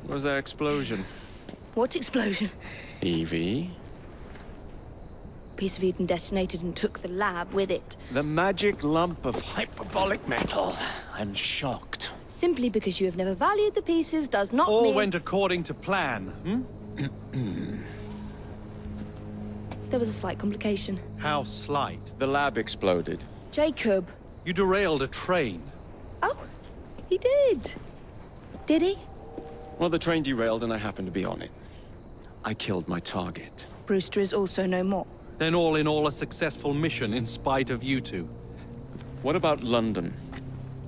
Was there explosion? What explosion? Evie? Piece of Eden detonated and took the lab with it. The magic lump of hyperbolic metal. I'm shocked. Simply because you have never valued the pieces does not All mean... went according to plan, There was a slight complication. How slight? The lab exploded. Jacob. You derailed a train. Oh, he did. Did he? Well, the train derailed and I happened to be on it. I killed my target. Brewster is also no more. Then all in all a successful mission in spite of you two. What about London?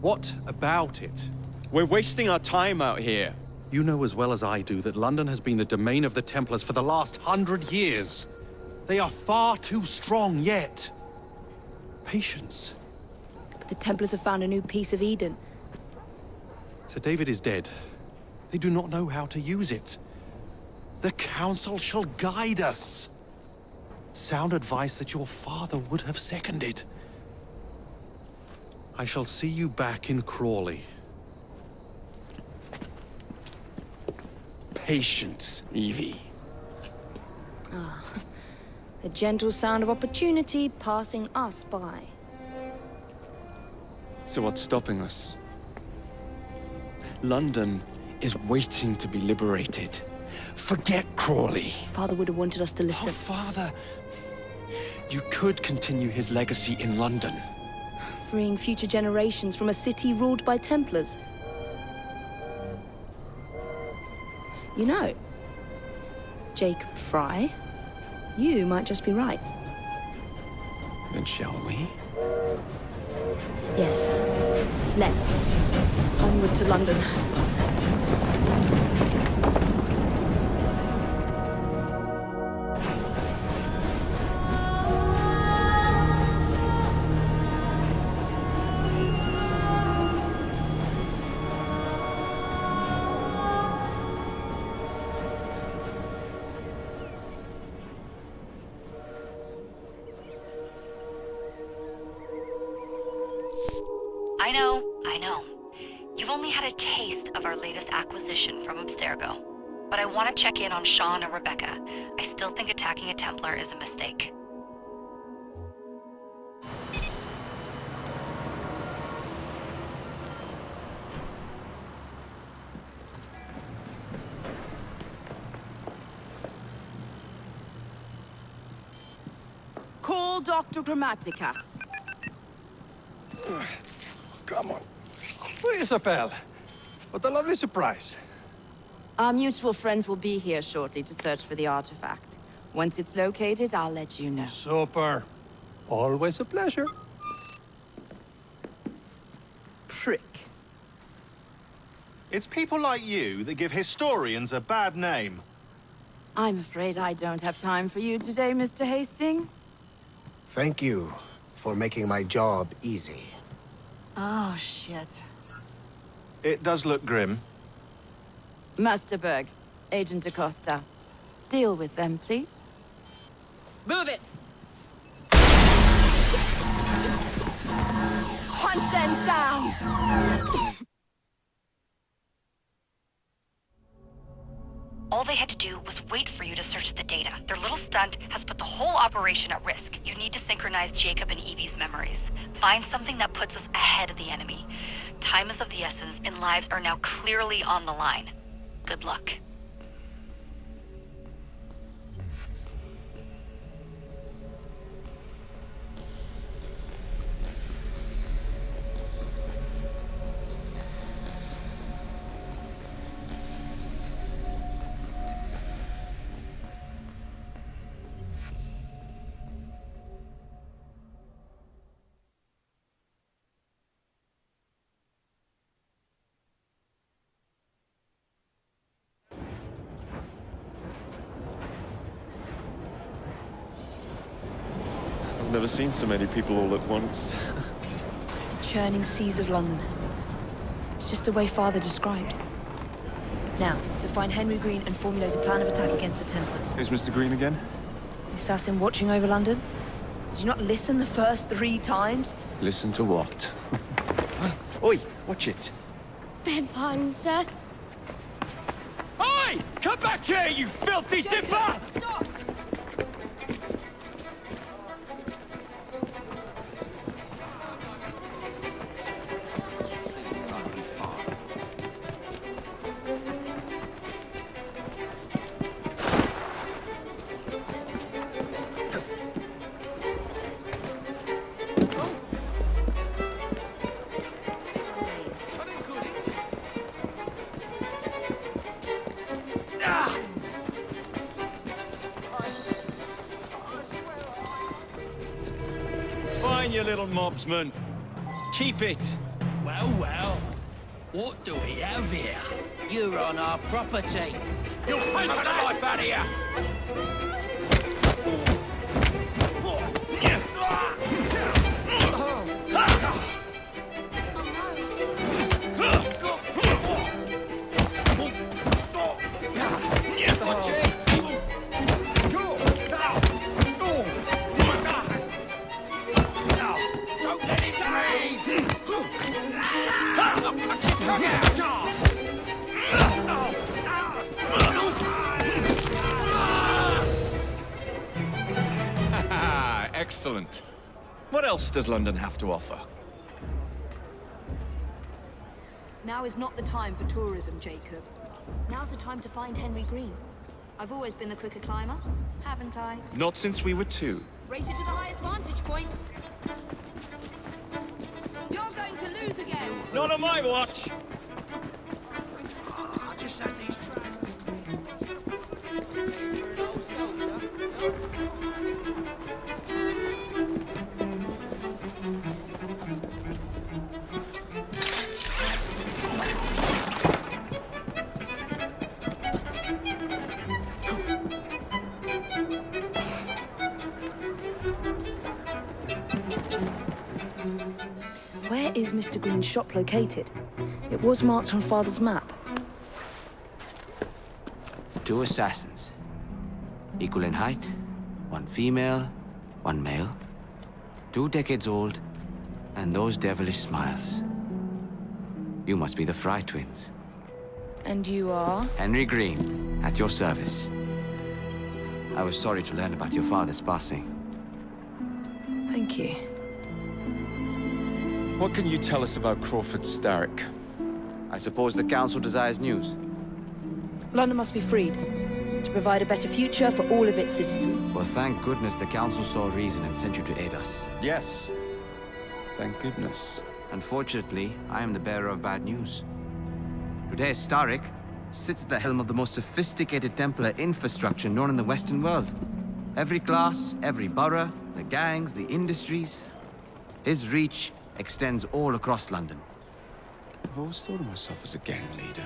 What about it? We're wasting our time out here. You know as well as I do that London has been the domain of the Templars for the last 100 years. They are far too strong yet. Patience. The Templars have found a new piece of Eden. Sir David is dead. They do not know how to use it. The Council shall guide us. Sound advice that your father would have seconded. I shall see you back in Crawley. Patience, Evie. Ah, the gentle sound of opportunity passing us by. So what's stopping us? London is waiting to be liberated. Forget Crawley. Father would have wanted us to Oh, listen. Father. You could continue his legacy in London. Freeing future generations from a city ruled by Templars. You know, Jacob Fry, you might just be right. Then shall we? Yes. Let's. Onward to London. I know. You've only had a taste of our latest acquisition from Abstergo. But I want to check in on Sean and Rebecca. I still think attacking a Templar is a mistake. Call Dr. Grammatica. Come on. Isabel. What a lovely surprise. Our mutual friends will be here shortly to search for the artifact. Once it's located, I'll let you know. Super. Always a pleasure. Prick. It's people like you that give historians a bad name. I'm afraid I don't have time for you today, Mr. Hastings. Thank you for making my job easy. Oh, shit. It does look grim. Masterberg, Agent Acosta. Deal with them, please. Move it! Hunt them down! All they had to do was wait for you to search the data. Their little stunt has put the whole operation at risk. You need to synchronize Jacob and Evie's memories. Find something that puts us ahead of the enemy. Time is of the essence, and lives are now clearly on the line. Good luck. I've never seen so many people all at once. Churning seas of London. It's just the way Father described. Now, to find Henry Green and formulate a plan of attack against the Templars. Who's Mr. Green again? The assassin watching over London? Did you not listen the first 3 times? Listen to what? Oi, watch it. Beg pardon, sir. Come back here, you filthy dipper! Stop! Fine, you little mobsman. Keep it. Well, well. What do we have here? You're on our property. You'll punch the life out of you! Don't let him breathe! Excellent. What else does London have to offer? Now is not the time for tourism, Jacob. Now's the time to find Henry Green. I've always been the quicker climber, haven't I? Not since we were two. Race you to the highest vantage point. You're going to lose again. Not on my watch! I just had these trousers. You're an old soldier. Where is Mr. Green's shop located? It was marked on Father's map. 2 assassins. Equal in height, 1 female, 1 male. 2 decades old, and those devilish smiles. You must be the Fry twins. And you are? Henry Green, at your service. I was sorry to learn about your father's passing. Thank you. What can you tell us about Crawford Starrick? I suppose the Council desires news. London must be freed to provide a better future for all of its citizens. Well, thank goodness the Council saw reason and sent you to aid us. Yes. Thank goodness. Unfortunately, I am the bearer of bad news. Today, Starrick sits at the helm of the most sophisticated Templar infrastructure known in the Western world. Every class, every borough, the gangs, the industries. His reach extends all across London. I've always thought of myself as a gang leader.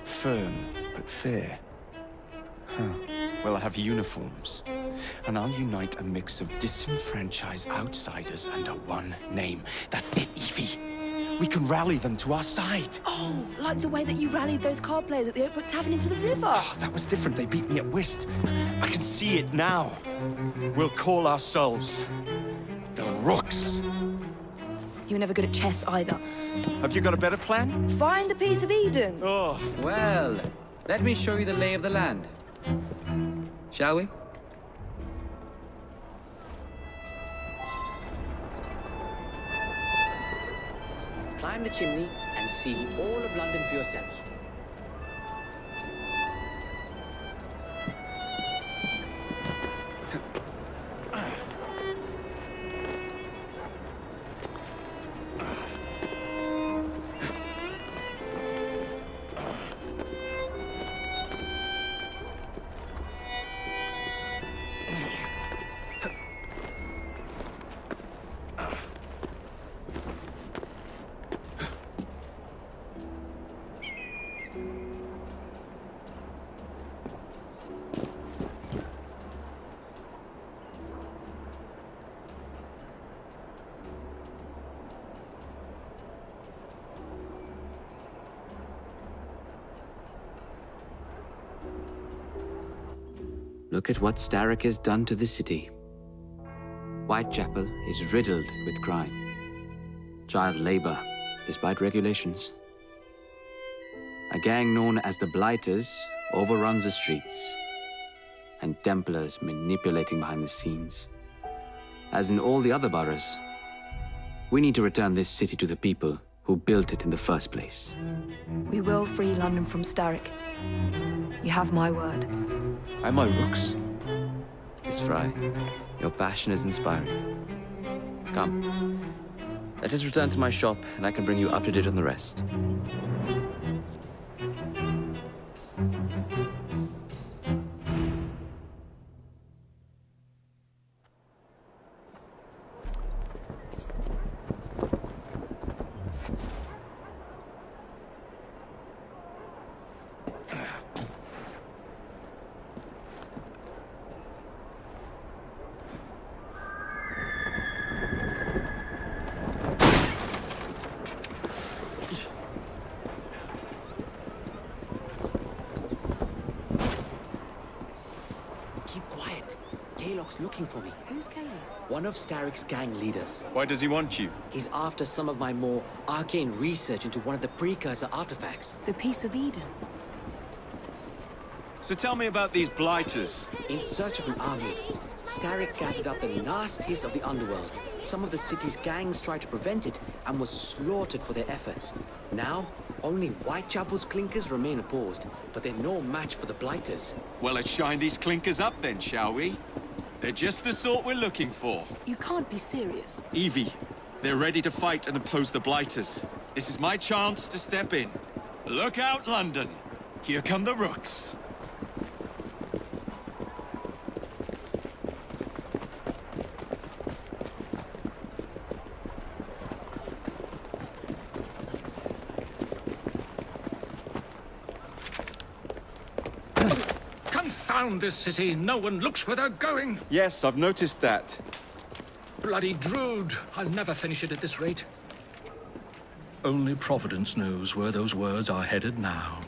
Firm, but fair. Huh. Well, I have uniforms. And I'll unite a mix of disenfranchised outsiders under one name. That's it, Evie. We can rally them to our side. Oh, like the way that you rallied those card players at the Oakbrook Tavern into the river. Oh, that was different. They beat me at whist. I can see it now. We'll call ourselves the Rooks. You were never good at chess either. Have you got a better plan? Find the piece of Eden. Oh, Well, let me show you the lay of the land. Shall we? Climb the chimney and see all of London for yourself. Look at what Starrick has done to the city. Whitechapel is riddled with crime. Child labor, despite regulations. A gang known as the Blighters overruns the streets, and Templars manipulating behind the scenes. As in all the other boroughs, we need to return this city to the people who built it in the first place. We will free London from Starrick. You have my word. And my rooks. Miss Fry, your passion is inspiring. Come, let us return to my shop, and I can bring you up to date on the rest. Looking for me. Who's Caleb? One of Starrick's gang leaders. Why does he want you? He's after some of my more arcane research into one of the precursor artifacts. The Piece of Eden. So tell me about these blighters. In search of an army, Starrick gathered up the nastiest of the underworld. Some of the city's gangs tried to prevent it and was slaughtered for their efforts. Now, only Whitechapel's clinkers remain opposed, but they're no match for the blighters. Well, let's shine these clinkers up then, shall we? They're just the sort we're looking for. You can't be serious. Evie, they're ready to fight and oppose the blighters. This is my chance to step in. Look out, London. Here come the rooks. Confound this city! No one looks where they're going! Yes, I've noticed that. Bloody Drood! I'll never finish it at this rate. Only Providence knows where those words are headed now.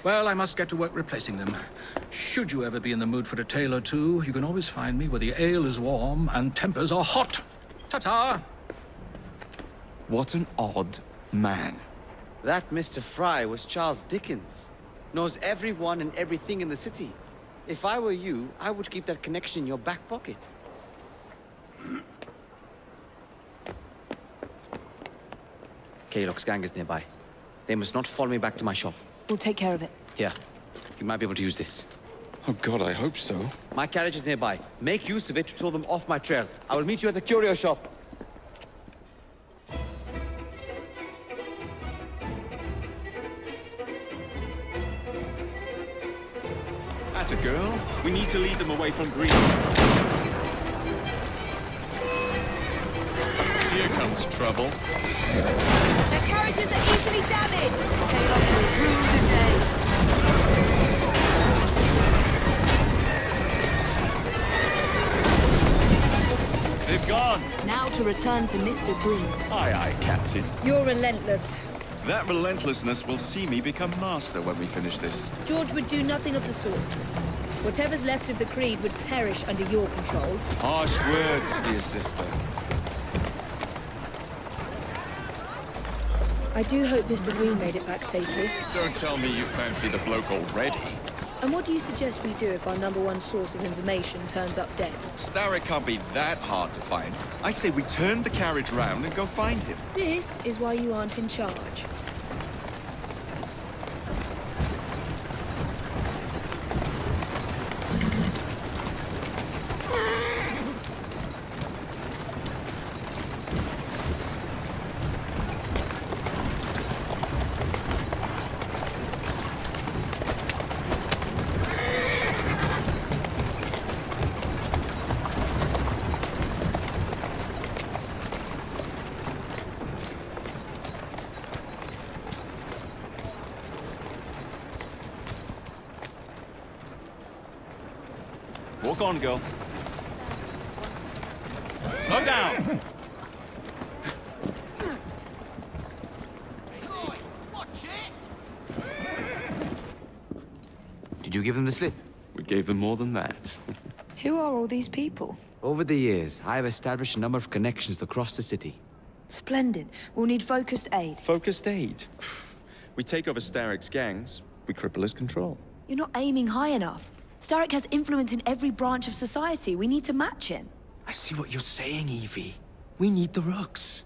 Well, I must get to work replacing them. Should you ever be in the mood for a tale or two, you can always find me where the ale is warm and tempers are hot. Ta-ta! What an odd man. That Mr. Fry was Charles Dickens. Knows everyone and everything in the city. If I were you, I would keep that connection in your back pocket. Kaylock's gang is nearby. They must not follow me back to my shop. We'll take care of it. Here, you might be able to use this. Oh God, I hope so. My carriage is nearby. Make use of it to throw them off my trail. I will meet you at the curio shop. That's a girl. We need to lead them away from Green. Here comes trouble. Their carriages are easily damaged. Kaylock will rule the day. They've gone. Now to return to Mr. Green. Aye, aye, Captain. You're relentless. That relentlessness will see me become master when we finish this. George would do nothing of the sort. Whatever's left of the Creed would perish under your control. Harsh words, dear sister. I do hope Mr. Green made it back safely. Don't tell me you fancy the bloke already. And what do you suggest we do if our #1 source of information turns up dead? Starrick can't be that hard to find. I say we turn the carriage round and go find him. This is why you aren't in charge. Walk on, girl. Slow down! Did you give them the slip? We gave them more than that. Who are all these people? Over the years, I have established a number of connections across the city. Splendid. We'll need focused aid. Focused aid? We take over Starrick's gangs, we cripple his control. You're not aiming high enough. Starrick has influence in every branch of society. We need to match him. I see what you're saying, Evie. We need the Rooks.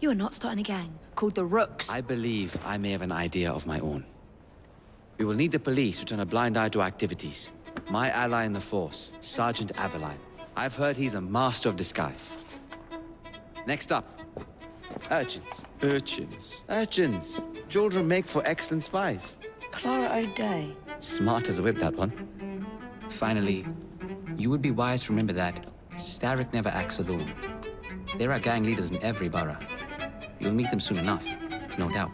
You are not starting a gang called the Rooks. I believe I may have an idea of my own. We will need the police to turn a blind eye to activities. My ally in the force, Sergeant Aberline. I've heard he's a master of disguise. Next up, urchins. Urchins? Urchins. Children make for excellent spies. Clara O'Day. Smart as a whip, that one. Finally, you would be wise to remember that Starrick never acts alone. There are gang leaders in every borough. You'll meet them soon enough, no doubt.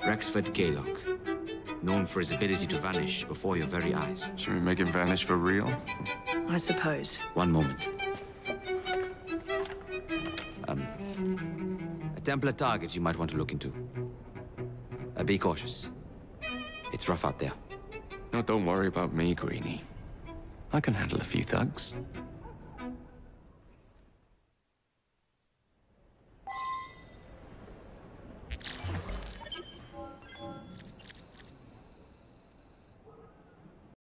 Rexford Gaylock, known for his ability to vanish before your very eyes. Should we make him vanish for real? I suppose. One moment. A Templar target you might want to look into. Be cautious. It's rough out there. No, don't worry about me, Greenie. I can handle a few thugs.